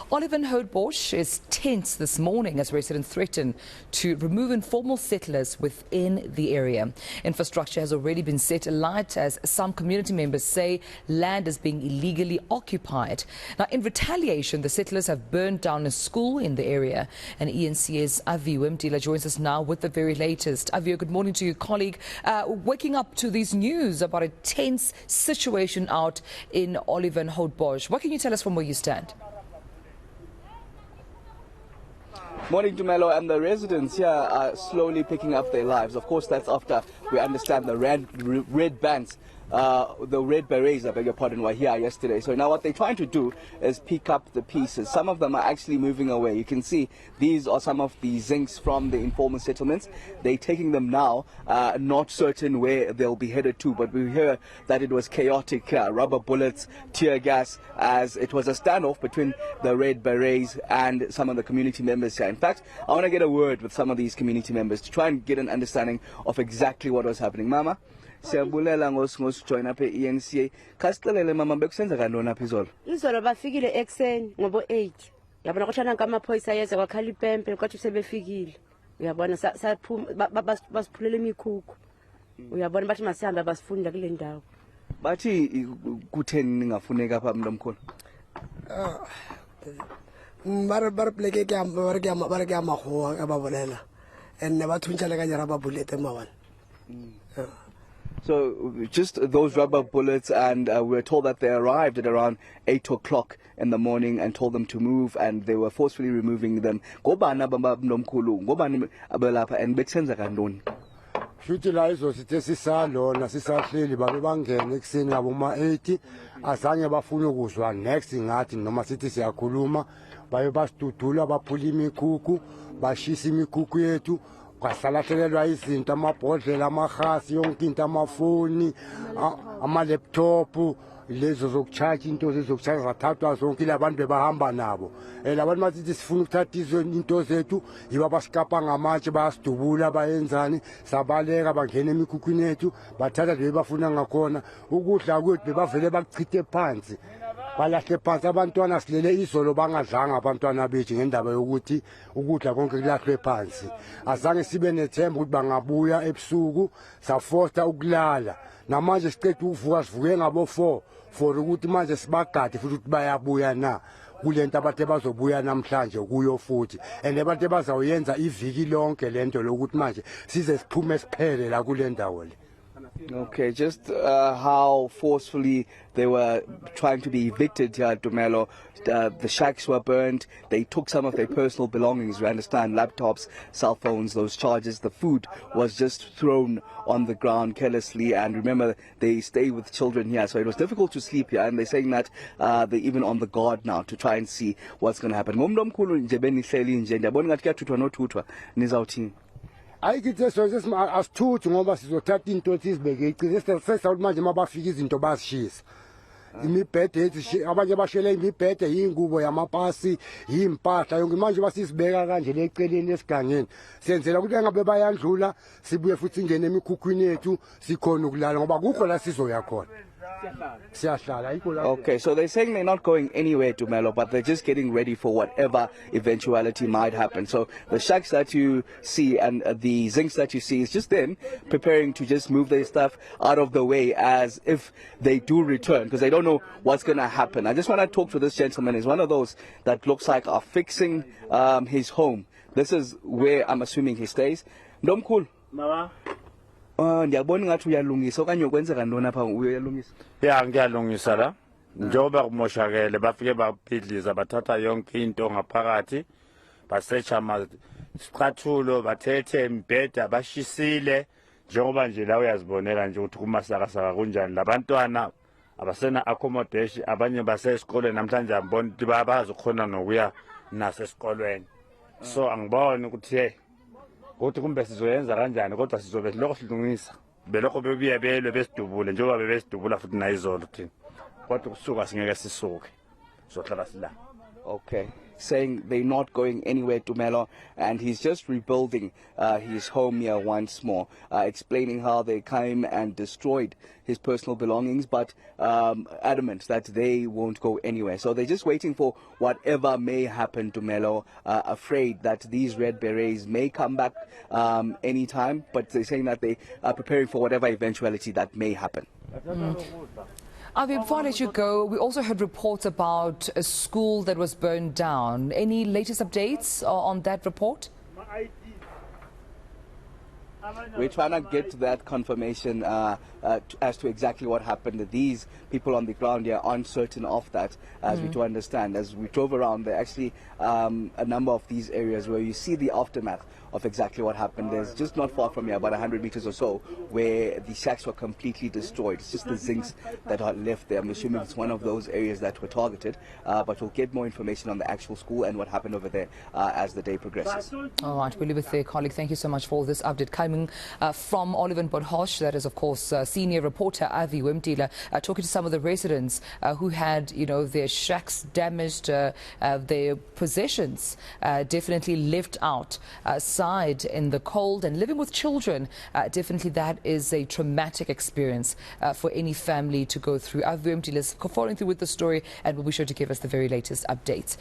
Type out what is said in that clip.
Olievenhoutbosch is tense this morning as residents threaten to remove informal settlers within the area. Infrastructure has already been set alight as some community members say land is being illegally occupied. Now, in retaliation, the settlers have burned down a school in the area. And eNCA's Aviwe Mtila joins us now with the very latest. Aviwe, good morning to you, colleague. Waking up to these news about a tense situation out in Olievenhoutbosch. What can you tell us from where you stand? Morning, Dumelo, and the residents here are slowly picking up their lives. Of course, that's after we understand the red bands, the red berets, I beg your pardon, were here yesterday. So now what they're trying to do is pick up the pieces. Some of them are actually moving away. You can see these are some of the zincs from the informal settlements. They're taking them now, not certain where they'll be headed to, but we hear that it was chaotic, rubber bullets, tear gas, as it was a standoff between the red berets and some of the community members here. In fact, I want to get a word with some of these community members to try and get an understanding of exactly what was happening. Mama, siyabulela ngosijoin apha eNCA. Khasixelele mama bekusenza kantoni apha izolo? Izolo bafikile ekseni ngobo 8. Uyabona kwathana ngamaphoyisa yeze kwakhala ipempe kwathi sebefikile. Uyabona saphuma basiphulela imikhukhu. Uyabona bathi masihambe basifunda kule ndawo. Bathi kutheni ningafuneka apha mntu omkhulu? Bar pleke ke ama ho aba bolela and ba thuntshela ka rubber bullet mawan. So just those rubber bullets, and we were told that they arrived at around 8 o'clock in the morning and told them to move, and they were forcefully removing them. Ngobani abamkhulu, ngobani abelapha and beksenza kantoni? Futhi la izosithe sisalona sisahleli babe bangena ekseni yabo ma-8 azange bafuna ukuzwa next ngathi noma sithi siyakhuluma baye basidudula baphula imikhukhu bashisa imikhukhu yethu kwahlalahlelelwa izinto amabhodlela amahasi yonke into amafoni ama-laptop lezo zokucharge into zokucharge zathathwa zonke labantu bebahamba nabo labantu bathi sifuna ukuthatha into zethu yiba basikapa ngamatshe bayasidubula bayenzani sabaleka bangena emikhukhwini yethu bathatha le bafuna ngakhona ukudla kwethu bebavele bakuchithe phansi balahle phansi abantwana silele izolo bangadlanga abantwana bethu ngendaba yokuthi ukudla konke kulahlwe phansi azange sibe nethemba ukuthi bangabuya ebusuku safosta ukulala namanje siqeda ukuvuka sivuke ngabo 4 for ukuthi manje sibagade futhi ukuthi bayabuya na kulento abathe bazobuya namhlanje kuyo futhi and abathe bazawuyenza iviki lonke lento lokuthi manje size siphume siphele la kule ndawo le. Okay, just how forcefully they were trying to be evicted here at Dumelo. The shacks were burnt. They took some of their personal belongings, we understand, laptops, cell phones, those chargers. The food was just thrown on the ground carelessly. And remember, they stay with children here, so it was difficult to sleep here. And they're saying that they're even on the guard now to try and see what's going to happen. Ayikithe sonke asithuthi ngoba sizothatha into sizibeke iciniso sesawuthi manje mabafika izinto bazishisa imibhede yethu abanye bashele imibhede yingubo yamapasi yimpahla yonke manje basizibeka kanje leceleni esigangeni senzela ukuthi ngabe bayandlula sibuye futhi ingene emikhukhwini yethu sikhona ukulala ngoba kukho la sizoya khona. Okay, so they're saying they're not going anywhere to Melo, but they're just getting ready for whatever eventuality might happen. So the shacks that you see and the zincs that you see is just them preparing to just move their stuff out of the way as if they do return, because they don't know what's going to happen. I just want to talk to this gentleman. He's one of those that looks like are fixing his home. This is where I'm assuming he stays. Ndomkhulu. Mama. Ndiyabona ngathi uyalungisa okanye ukwenzeka ntoni apha uyalungisa? Ya ngiyalungisa la. Njoba kumoshakele bafike baphidliza bathatha yonke into ngaphakathi basearcha amaqathulo bathethe imbheda bashisile njengoba nje la uyazibonela nje ukuthi kumasakasaka kunjani labantwana abasena accommodation abanye basesikoleni namhlanje ambona ukuthi bazokhona nokuya nasesikolweni. So angiboni ukuthi ukuthi kumbe sizoyenza kanjani kodwa sizobe lokho silungisa belokho bebuye belwe besidubule njengoba bebesidubula futhi nayizolo thina kodwa kusuka singeke sisuke sohlala sila. Okay. Saying they're not going anywhere, Tumelo, and he's just rebuilding his home here once more, explaining how they came and destroyed his personal belongings, but adamant that they won't go anywhere. So they're just waiting for whatever may happen, Tumelo, afraid that these Red Berets may come back anytime, but they're saying that they are preparing for whatever eventuality that may happen. Avi, before I let you go, we also heard reports about a school that was burned down. Any latest updates on that report? We're trying to get that confirmation as to exactly what happened. These people on the ground here aren't certain of that, as we do understand. As we drove around, there are actually a number of these areas where you see the aftermath of exactly what happened. There's just not far from here, about 100 meters or so, where the shacks were completely destroyed. It's just the zincs that are left there. I'm assuming it's one of those areas that were targeted, but we'll get more information on the actual school and what happened over there as the day progresses. All right, we'll leave it there, colleague. Thank you so much for this update. Coming from Olievenhoutbosch, that is, of course, senior reporter Aviwe Mtila, talking to some of the residents who had, their shacks damaged, their possessions definitely left outside in the cold, and living with children. Definitely that is a traumatic experience for any family to go through. Aviwe Mtila is following through with the story and will be sure to give us the very latest updates.